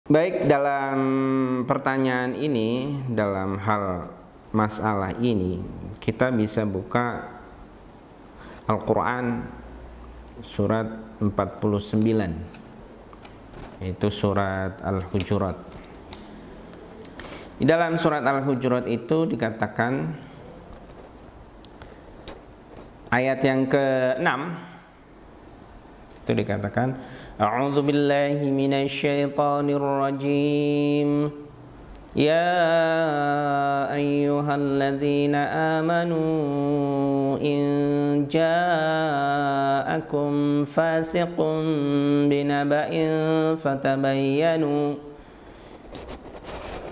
Baik, dalam pertanyaan ini, dalam hal masalah ini, kita bisa buka Al-Quran surat 49, yaitu surat Al-Hujurat. Di dalam surat Al-Hujurat itu dikatakan ayat yang ke-6 itu dikatakan A'udzu billahi minasyaitonir rajim. Ya ayyuhalladzina amanu in ja'akum fasiqun binaba'in fatabayyanu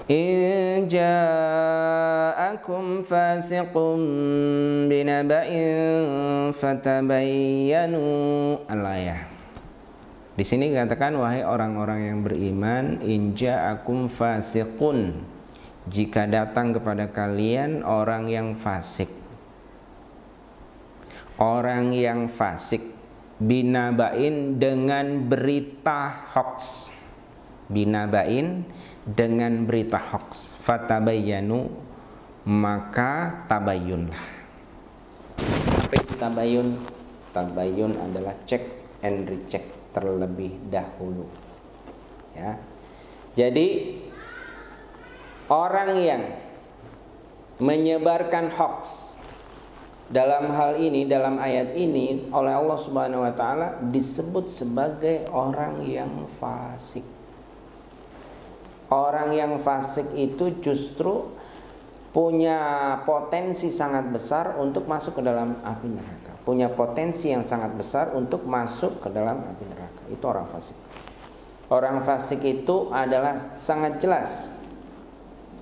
In ja'akum fasiqun binaba'in fatabayyanu. Al-ayah. Di sini dikatakan, wahai orang-orang yang beriman, in ja'akum fasiqun, jika datang kepada kalian orang yang fasik. Orang yang fasik, binaba'in, dengan berita hoax. Binaba'in, dengan berita hoax. Fatabayyanu, maka tabayyunlah. Apa itu tabayyun? Tabayyun adalah check and recheck terlebih dahulu, ya. Jadi orang yang menyebarkan hoax dalam hal ini, dalam ayat ini, oleh Allah Subhanahu wa taala disebut sebagai orang yang fasik. Orang yang fasik itu justru punya potensi sangat besar untuk masuk ke dalam api neraka. Punya potensi yang sangat besar untuk masuk ke dalam api neraka. Itu orang fasik. Orang fasik itu adalah sangat jelas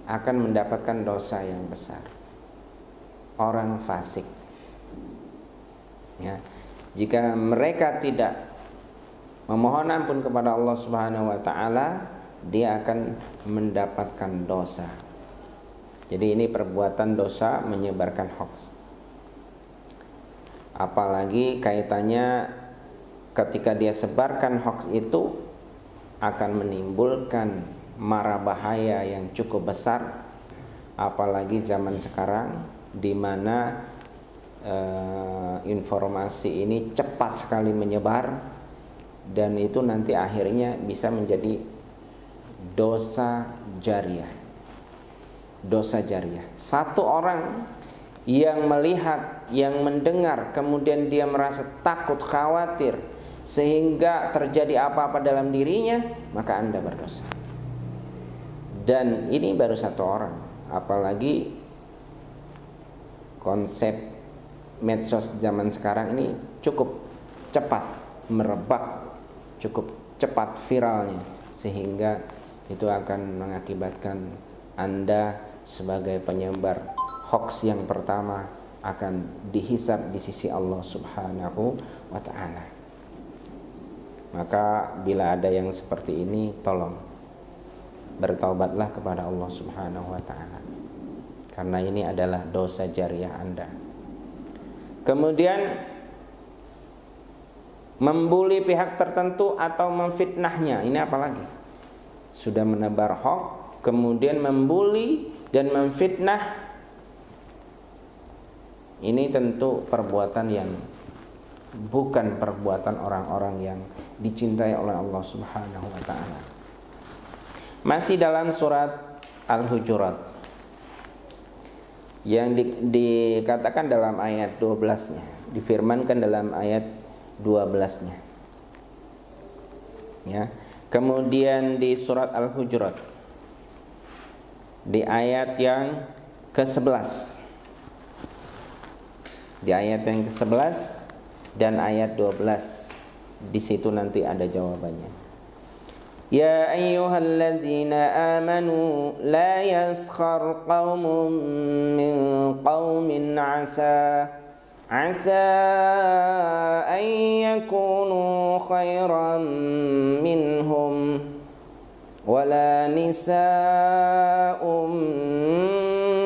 akan mendapatkan dosa yang besar. Orang fasik, ya, jika mereka tidak memohon ampun kepada Allah Subhanahu wa taala, dia akan mendapatkan dosa. Jadi ini perbuatan dosa menyebarkan hoax. Apalagi kaitannya ketika dia sebarkan hoax itu akan menimbulkan mara bahaya yang cukup besar. Apalagi zaman sekarang di mana informasi ini cepat sekali menyebar, dan itu nanti akhirnya bisa menjadi dosa jariah. Dosa jariah. Satu orang yang melihat, yang mendengar, kemudian dia merasa takut, khawatir, sehingga terjadi apa-apa dalam dirinya, maka Anda berdosa. Dan ini baru satu orang. Apalagi konsep medsos zaman sekarang ini cukup cepat merebak, cukup cepat viralnya, sehingga itu akan mengakibatkan Anda sebagai penyebar hoax yang pertama akan dihisab di sisi Allah Subhanahu wa ta'ala. Maka bila ada yang seperti ini, tolong bertaubatlah kepada Allah Subhanahu wa ta'ala, karena ini adalah dosa jariah Anda. Kemudian membuli pihak tertentu atau memfitnahnya, ini apalagi? Sudah menebar hoax, kemudian membuli dan memfitnah, ini tentu perbuatan yang bukan perbuatan orang-orang yang dicintai oleh Allah Subhanahu wa ta'ala. Masih dalam surat Al-Hujurat, yang dikatakan dalam ayat 12-nya, difirmankan dalam ayat 12-nya, ya. Kemudian di surat Al-Hujurat di ayat yang ke-11, di ayat yang ke-11 dan ayat 12, di situ nanti ada jawabannya. Ya ayyuhalladzina amanu la yaskhar qaumun min qaumin asa an yakunu khairan minhum wala nisa'un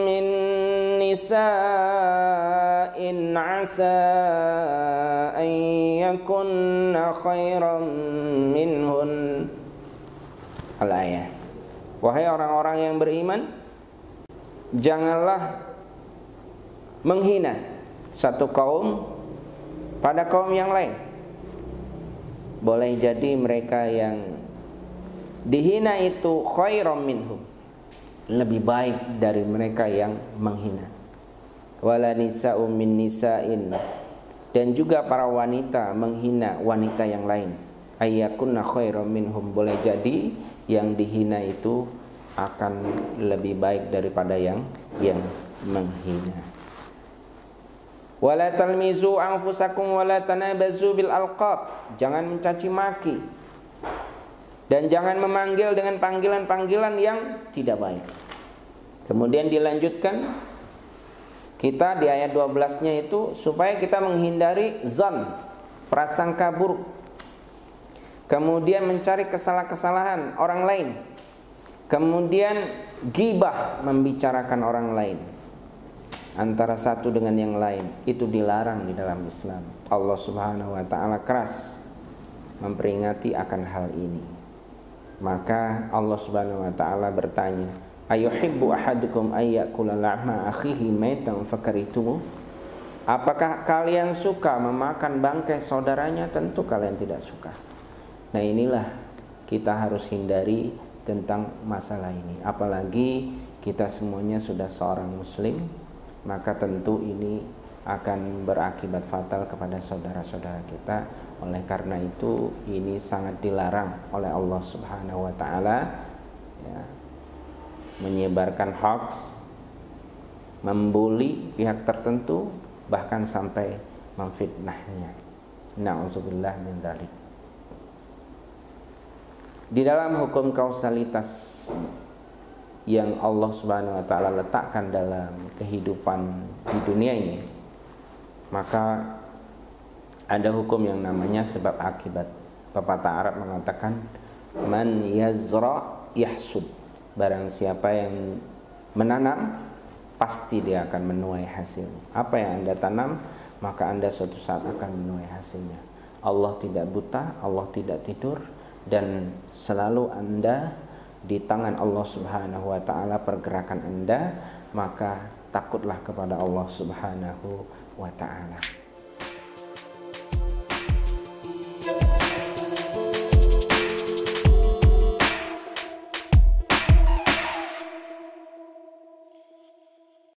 min nisa'in asa an yakunna khairan minhun Al-ayah. Wahai orang-orang yang beriman, janganlah menghina satu kaum pada kaum yang lain. Boleh jadi mereka yang dihina itu khairam minhum, lebih baik dari mereka yang menghina. Wala nisa'u min nisa'in, dan juga para wanita menghina wanita yang lain. Ayyakunna khairam minhum, boleh jadi yang dihina itu akan lebih baik daripada yang menghina. Wala talmizu anfusakum wala tanabazu bil alqab, jangan mencaci maki dan jangan memanggil dengan panggilan-panggilan yang tidak baik. Kemudian dilanjutkan kita di ayat 12-nya itu supaya kita menghindari zan, prasangka buruk. Kemudian mencari kesalahan orang lain. Kemudian ghibah, membicarakan orang lain antara satu dengan yang lain, itu dilarang di dalam Islam. Allah Subhanahu wa taala keras memperingati akan hal ini. Maka Allah Subhanahu wa taala bertanya, ayuhibbu ahadukum ayyakula lahma akhihi maitan fakarihtumu? Apakah kalian suka memakan bangkai saudaranya? Tentu kalian tidak suka. Nah, inilah kita harus hindari tentang masalah ini. Apalagi kita semuanya sudah seorang muslim, maka tentu ini akan berakibat fatal kepada saudara-saudara kita. Oleh karena itu ini sangat dilarang oleh Allah Subhanahu wa taala, ya, menyebarkan hoax, membuli pihak tertentu, bahkan sampai memfitnahnya. Na'udzubillah min dzalik. Di dalam hukum kausalitas yang Allah Subhanahu wa taala letakkan dalam kehidupan di dunia ini, maka ada hukum yang namanya sebab akibat. Pepatah Arab mengatakan man yazra yahsud, barang siapa yang menanam pasti dia akan menuai hasil. Apa yang Anda tanam, maka Anda suatu saat akan menuai hasilnya. Allah tidak buta, Allah tidak tidur, dan selalu Anda di tangan Allah Subhanahu wa taala pergerakan Anda, maka takutlah kepada Allah Subhanahu wa taala.